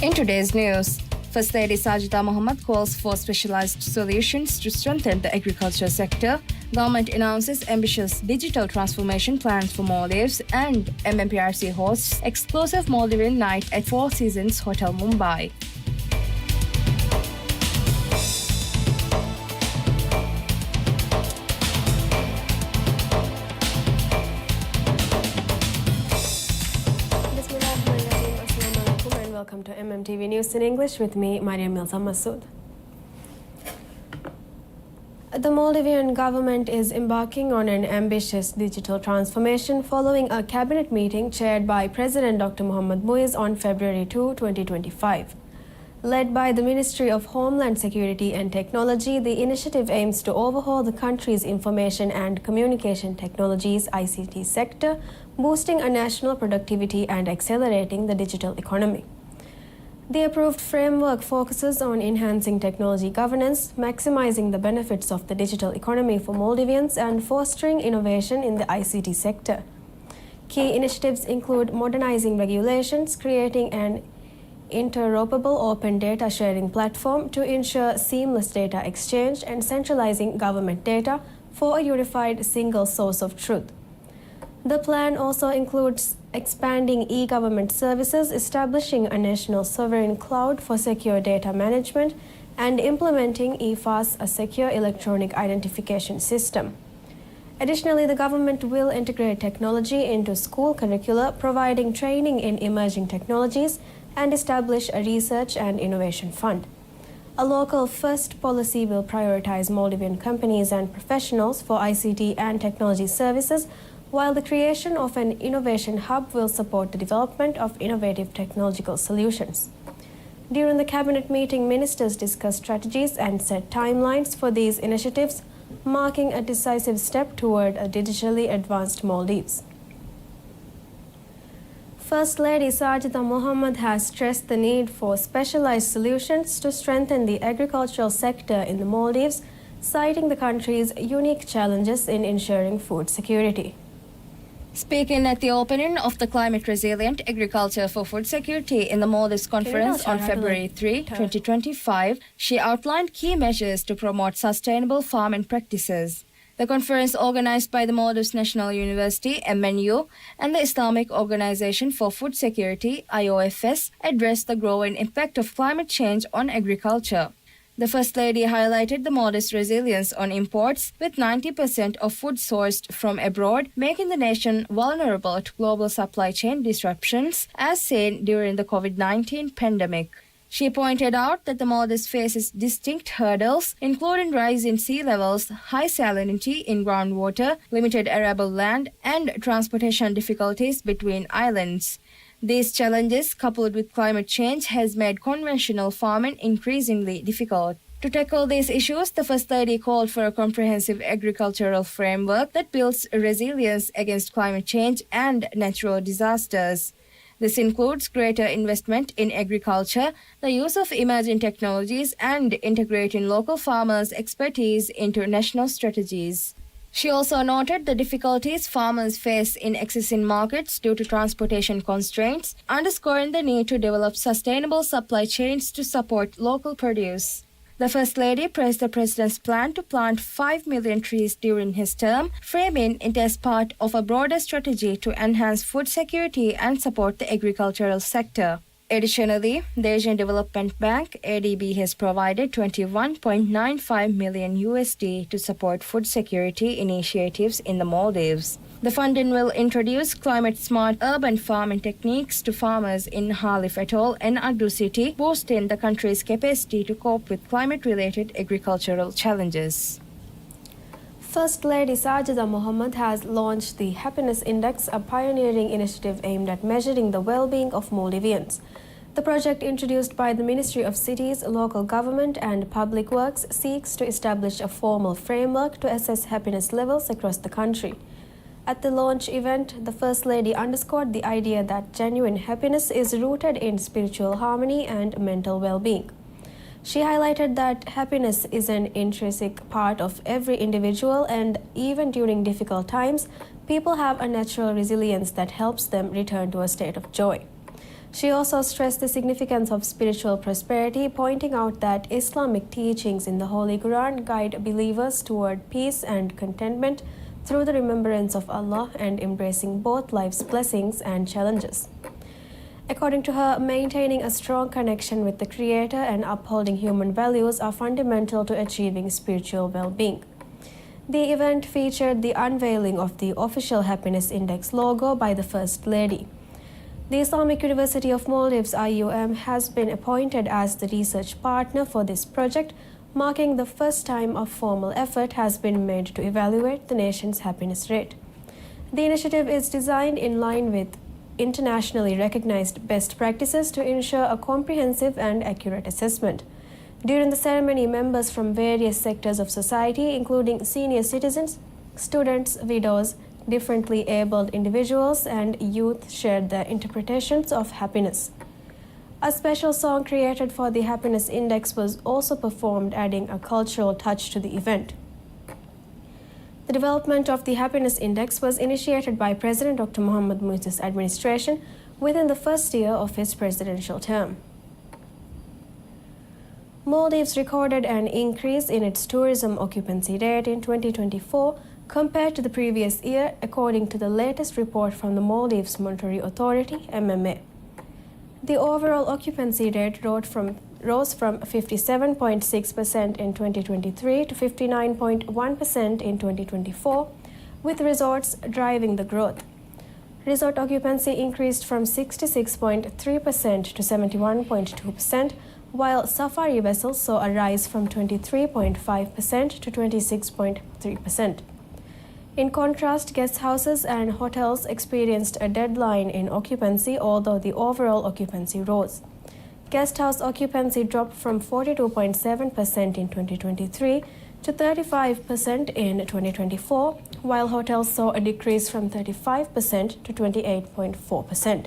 In today's news, First Lady Sajida Mohammed calls for specialized solutions to strengthen the agriculture sector. Government announces ambitious digital transformation plans for Maldives, and MMPRC hosts exclusive Maldivian night at Four Seasons Hotel Mumbai. Welcome to MMTV News in English with me, Mariam Milza Masood. The Maldivian government is embarking on an ambitious digital transformation following a cabinet meeting chaired by President Dr. Mohamed Muiz on February 2, 2025. Led by the Ministry of Homeland Security and Technology, the initiative aims to overhaul the country's information and communication technologies (ICT) sector, boosting a national productivity and accelerating the digital economy. The approved framework focuses on enhancing technology governance, maximizing the benefits of the digital economy for Maldivians, and fostering innovation in the ICT sector. Key initiatives include modernizing regulations, creating an interoperable open data sharing platform to ensure seamless data exchange, and centralizing government data for a unified single source of truth. The plan also includes expanding e-government services, establishing a national sovereign cloud for secure data management, and implementing eFAS, a secure electronic identification system. Additionally, the government will integrate technology into school curricula, providing training in emerging technologies, and establish a research and innovation fund. A local first policy will prioritize Maldivian companies and professionals for ICT and technology services, while the creation of an innovation hub will support the development of innovative technological solutions. During the cabinet meeting, ministers discussed strategies and set timelines for these initiatives, marking a decisive step toward a digitally advanced Maldives. First Lady Sajida Mohammed has stressed the need for specialized solutions to strengthen the agricultural sector in the Maldives, citing the country's unique challenges in ensuring food security. Speaking at the opening of the Climate Resilient Agriculture for Food Security in the Maldives Conference on February 3, 2025, she outlined key measures to promote sustainable farming practices. The conference, organized by the Maldives National University, MNU, and the Islamic Organization for Food Security, IOFS, addressed the growing impact of climate change on agriculture. The First Lady highlighted the Maldives' resilience on imports, with 90% of food sourced from abroad, making the nation vulnerable to global supply chain disruptions, as seen during the COVID-19 pandemic. She pointed out that the Maldives faces distinct hurdles, including rise in sea levels, high salinity in groundwater, limited arable land, and transportation difficulties between islands. These challenges, coupled with climate change, has made conventional farming increasingly difficult. To tackle these issues, the First Lady called for a comprehensive agricultural framework that builds resilience against climate change and natural disasters. This includes greater investment in agriculture, the use of emerging technologies, and integrating local farmers' expertise into national strategies. She also noted the difficulties farmers face in accessing markets due to transportation constraints, underscoring the need to develop sustainable supply chains to support local produce. The First Lady praised the President's plan to plant 5 million trees during his term, framing it as part of a broader strategy to enhance food security and support the agricultural sector. Additionally, the Asian Development Bank (ADB) has provided $21.95 million to support food security initiatives in the Maldives. The funding will introduce climate-smart urban farming techniques to farmers in Halif Atoll and Adu City, boosting the country's capacity to cope with climate-related agricultural challenges. First Lady Sajida Mohammed has launched the Happiness Index, a pioneering initiative aimed at measuring the well-being of Maldivians. The project, introduced by the Ministry of Cities, Local Government and Public Works, seeks to establish a formal framework to assess happiness levels across the country. At the launch event, the First Lady underscored the idea that genuine happiness is rooted in spiritual harmony and mental well-being. She highlighted that happiness is an intrinsic part of every individual, and even during difficult times, people have a natural resilience that helps them return to a state of joy. She also stressed the significance of spiritual prosperity, pointing out that Islamic teachings in the Holy Quran guide believers toward peace and contentment through the remembrance of Allah and embracing both life's blessings and challenges. According to her, maintaining a strong connection with the Creator and upholding human values are fundamental to achieving spiritual well-being. The event featured the unveiling of the official Happiness Index logo by the First Lady. The Islamic University of Maldives IUM has been appointed as the research partner for this project, marking the first time a formal effort has been made to evaluate the nation's happiness rate. The initiative is designed in line with internationally recognized best practices to ensure a comprehensive and accurate assessment. During the ceremony, members from various sectors of society, including senior citizens, students, widows, differently abled individuals, and youth, shared their interpretations of happiness. A special song created for the Happiness Index was also performed, adding a cultural touch to the event. The development of the Happiness Index was initiated by President Dr. Mohammad Muiz's administration within the first year of his presidential term. Maldives recorded an increase in its tourism occupancy rate in 2024 compared to the previous year, according to the latest report from the Maldives Monetary Authority, MMA. The overall occupancy rate rose from 57.6% in 2023 to 59.1% in 2024, with resorts driving the growth. Resort occupancy increased from 66.3% to 71.2%, while safari vessels saw a rise from 23.5% to 26.3%. In contrast, guest houses and hotels experienced a decline in occupancy, although the overall occupancy rose. Guest house occupancy dropped from 42.7% in 2023 to 35% in 2024, while hotels saw a decrease from 35% to 28.4%.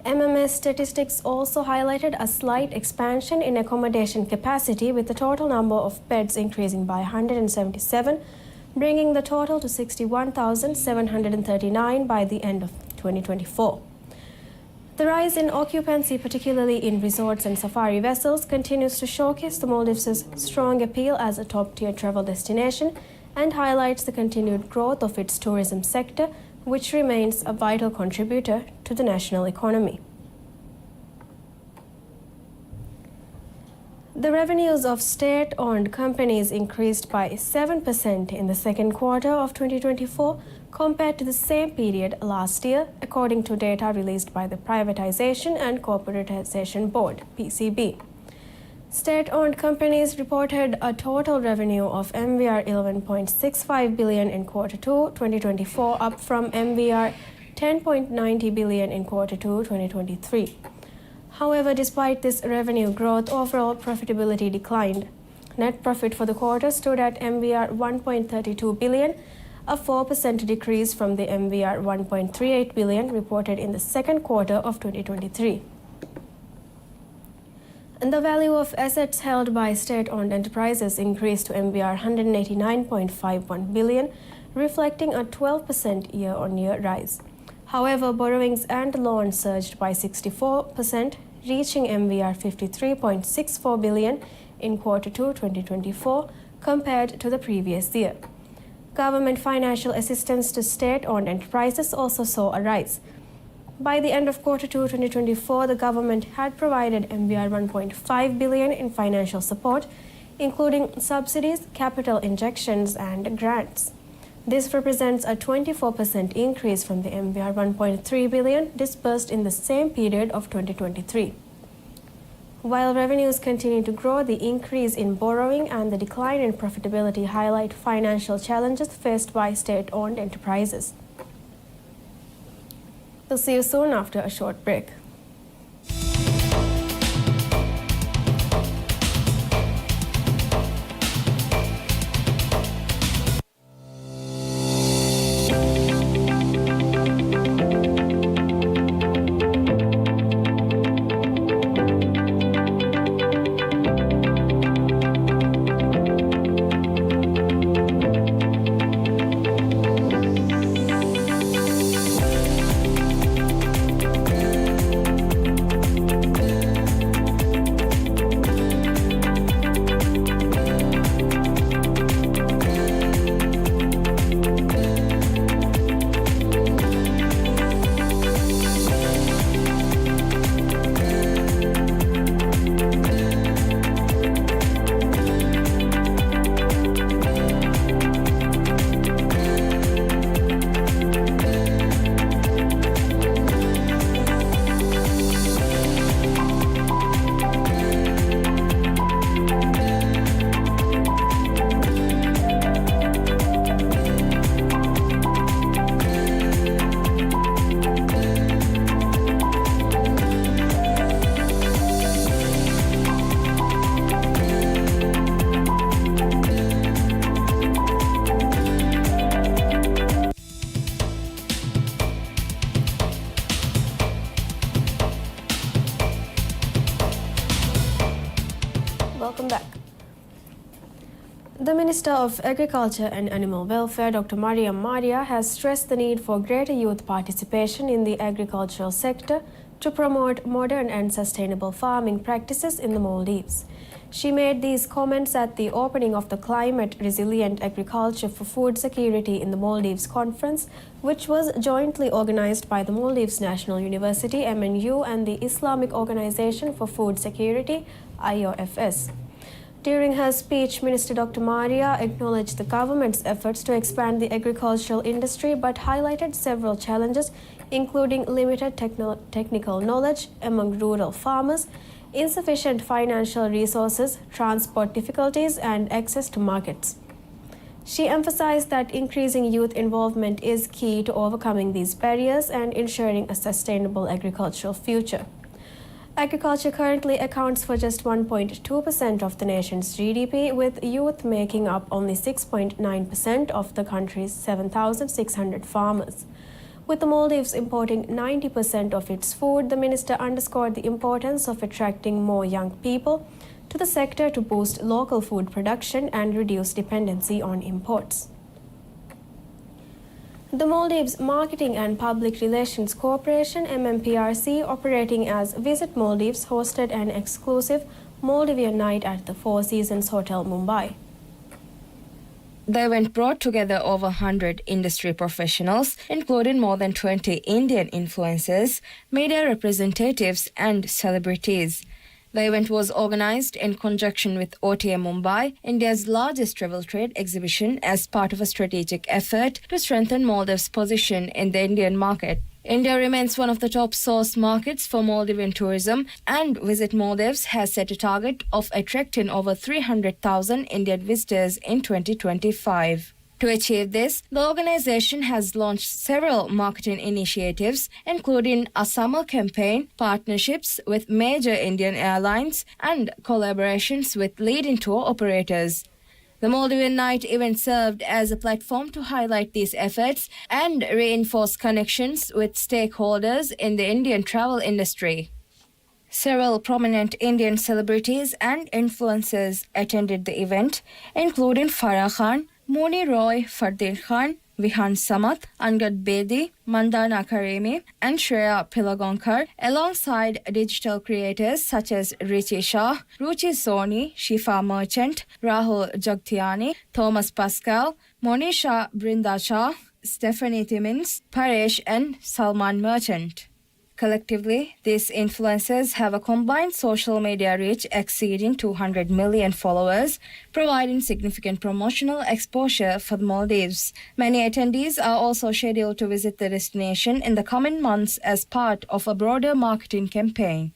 MMS statistics also highlighted a slight expansion in accommodation capacity, with the total number of beds increasing by 177, bringing the total to 61,739 by the end of 2024. The rise in occupancy, particularly in resorts and safari vessels, continues to showcase the Maldives' strong appeal as a top-tier travel destination and highlights the continued growth of its tourism sector, which remains a vital contributor to the national economy. The revenues of state-owned companies increased by 7% in the second quarter of 2024 compared to the same period last year, according to data released by the Privatization and Corporatization Board, PCB. State-owned companies reported a total revenue of MVR 11.65 billion in Quarter 2 2024, up from MVR 10.90 billion in Quarter 2 2023. However, despite this revenue growth, overall profitability declined. Net profit for the quarter stood at MVR 1.32 billion, a 4% decrease from the MVR 1.38 billion reported in the second quarter of 2023. And the value of assets held by state-owned enterprises increased to MVR 189.51 billion, reflecting a 12% year-on-year rise. However, borrowings and loans surged by 64%, reaching MVR 53.64 billion in Quarter 2 2024 compared to the previous year. Government financial assistance to state-owned enterprises also saw a rise. By the end of Quarter 2 2024, the government had provided MVR 1.5 billion in financial support, including subsidies, capital injections, and grants. This represents a 24% increase from the MVR 1.3 billion disbursed in the same period of 2023. While revenues continue to grow, the increase in borrowing and the decline in profitability highlight financial challenges faced by state-owned enterprises. We'll see you soon after a short break. Welcome back. The Minister of Agriculture and Animal Welfare, Dr. Mariam Maria, has stressed the need for greater youth participation in the agricultural sector to promote modern and sustainable farming practices in the Maldives. She made these comments at the opening of the Climate Resilient Agriculture for Food Security in the Maldives conference, which was jointly organized by the Maldives National University, MNU, and the Islamic Organization for Food Security, IOFS. During her speech, Minister Dr. Maria acknowledged the government's efforts to expand the agricultural industry but highlighted several challenges, including limited technical knowledge among rural farmers, insufficient financial resources, transport difficulties, and access to markets. She emphasized that increasing youth involvement is key to overcoming these barriers and ensuring a sustainable agricultural future. Agriculture currently accounts for just 1.2% of the nation's GDP, with youth making up only 6.9% of the country's 7,600 farmers. With the Maldives importing 90% of its food, the minister underscored the importance of attracting more young people to the sector to boost local food production and reduce dependency on imports. The Maldives Marketing and Public Relations Corporation, MMPRC, operating as Visit Maldives, hosted an exclusive Maldivian night at the Four Seasons Hotel, Mumbai. The event brought together over 100 industry professionals, including more than 20 Indian influencers, media representatives, and celebrities. The event was organized in conjunction with OTM Mumbai, India's largest travel trade exhibition, as part of a strategic effort to strengthen Maldives' position in the Indian market. India remains one of the top source markets for Maldivian tourism, and Visit Maldives has set a target of attracting over 300,000 Indian visitors in 2025. To achieve this, the organization has launched several marketing initiatives, including a summer campaign, partnerships with major Indian airlines, and collaborations with leading tour operators. The Maldivian Night event served as a platform to highlight these efforts and reinforce connections with stakeholders in the Indian travel industry. Several prominent Indian celebrities and influencers attended the event, including Farah Khan, Mooni Roy, Fardeen Khan, Vihan Samath, Angad Bedi, Mandana Karimi, and Shreya Pilagonkar, alongside digital creators such as Richi Shah, Ruchi Soni, Shifa Merchant, Rahul Jagtiani, Thomas Pascal, Monisha Brinda Shah, Stephanie Timmins, Paresh, and Salman Merchant. Collectively, these influencers have a combined social media reach exceeding 200 million followers, providing significant promotional exposure for the Maldives. Many attendees are also scheduled to visit the destination in the coming months as part of a broader marketing campaign.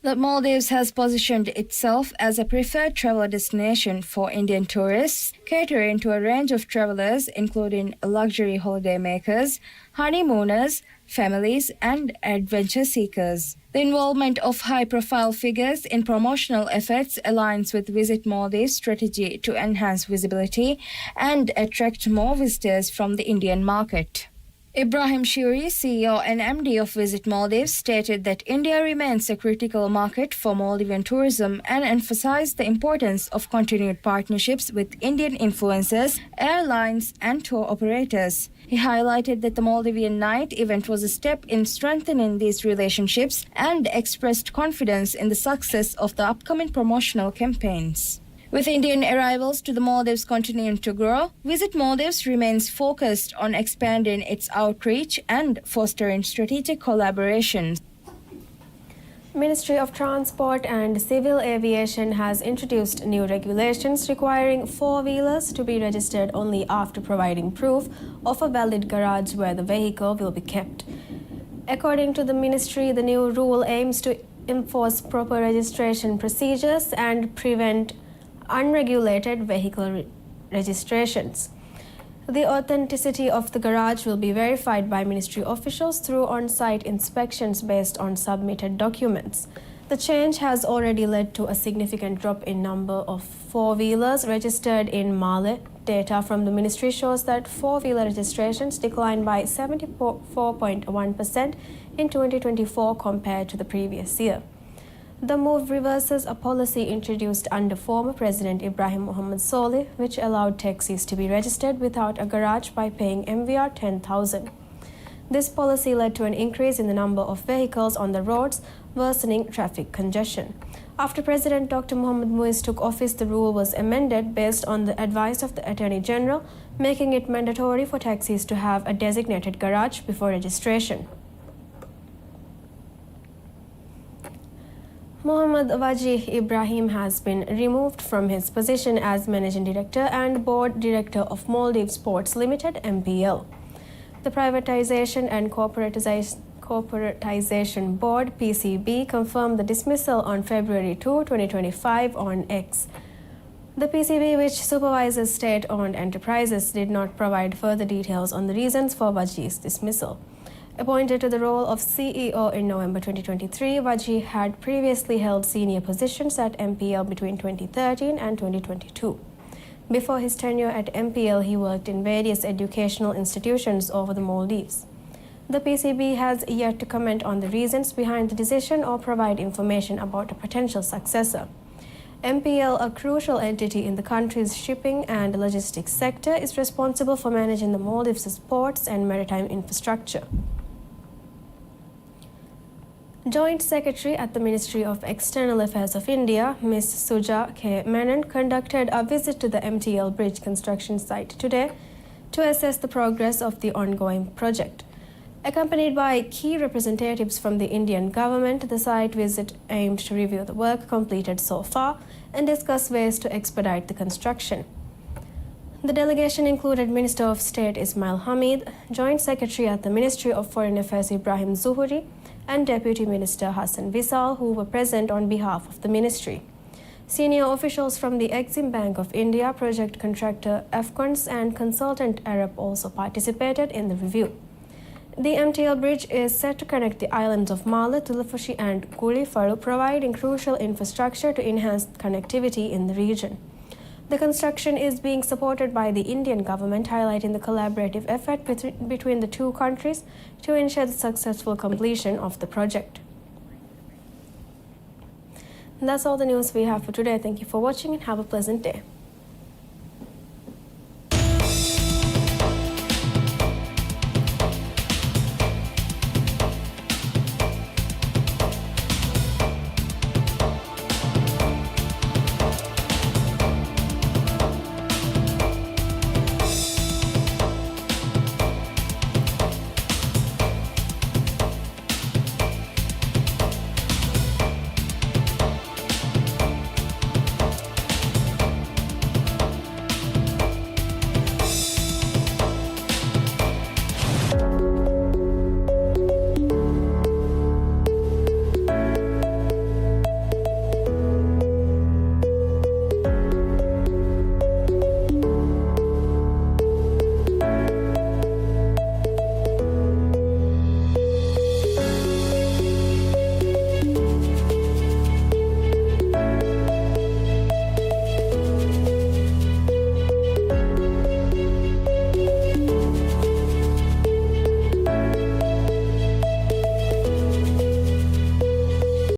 The Maldives has positioned itself as a preferred travel destination for Indian tourists, catering to a range of travelers including luxury holidaymakers, honeymooners, families, and adventure seekers. The involvement of high-profile figures in promotional efforts aligns with Visit Maldives' strategy to enhance visibility and attract more visitors from the Indian market. Ibrahim Shuri, CEO and MD of Visit Maldives, stated that India remains a critical market for Maldivian tourism and emphasized the importance of continued partnerships with Indian influencers, airlines, and tour operators. He highlighted that the Maldivian Night event was a step in strengthening these relationships and expressed confidence in the success of the upcoming promotional campaigns. With Indian arrivals to the Maldives continuing to grow, Visit Maldives remains focused on expanding its outreach and fostering strategic collaborations. Ministry of Transport and Civil Aviation has introduced new regulations requiring four-wheelers to be registered only after providing proof of a valid garage where the vehicle will be kept. According to the ministry, the new rule aims to enforce proper registration procedures and prevent unregulated vehicle registrations. The authenticity of the garage will be verified by ministry officials through on-site inspections based on submitted documents. The change has already led to a significant drop in number of four-wheelers registered in Male. Data from the ministry shows that four-wheeler registrations declined by 74.1% in 2024 compared to the previous year. The move reverses a policy introduced under former President Ibrahim Mohammed Solih, which allowed taxis to be registered without a garage by paying MVR 10,000. This policy led to an increase in the number of vehicles on the roads, worsening traffic congestion. After President Dr. Mohammed Muiz took office, the rule was amended based on the advice of the Attorney General, making it mandatory for taxis to have a designated garage before registration. Mohammad Wajih Ibrahim has been removed from his position as Managing Director and Board Director of Maldives Ports Limited (MPL). The Privatization and Corporatization Board (PCB) confirmed the dismissal on February 2, 2025 on X. The PCB, which supervises state-owned enterprises, did not provide further details on the reasons for Wajih's dismissal. Appointed to the role of CEO in November 2023, Wajih had previously held senior positions at MPL between 2013 and 2022. Before his tenure at MPL, he worked in various educational institutions over the Maldives. The PCB has yet to comment on the reasons behind the decision or provide information about a potential successor. MPL, a crucial entity in the country's shipping and logistics sector, is responsible for managing the Maldives' ports and maritime infrastructure. Joint Secretary at the Ministry of External Affairs of India, Ms. Suja K. Menon, conducted a visit to the MTL bridge construction site today to assess the progress of the ongoing project. Accompanied by key representatives from the Indian government, the site visit aimed to review the work completed so far and discuss ways to expedite the construction. The delegation included Minister of State Ismail Hamid, Joint Secretary at the Ministry of Foreign Affairs Ibrahim Zuhuri, and Deputy Minister Hassan Visal, who were present on behalf of the ministry. Senior officials from the Exim Bank of India, project contractor Afcons, and consultant Arab also participated in the review. The MTL bridge is set to connect the islands of Male, Tulafushi, and Guli Faru, providing crucial infrastructure to enhance connectivity in the region. The construction is being supported by the Indian government, highlighting the collaborative effort between the two countries to ensure the successful completion of the project. And that's all the news we have for today. Thank you for watching and have a pleasant day.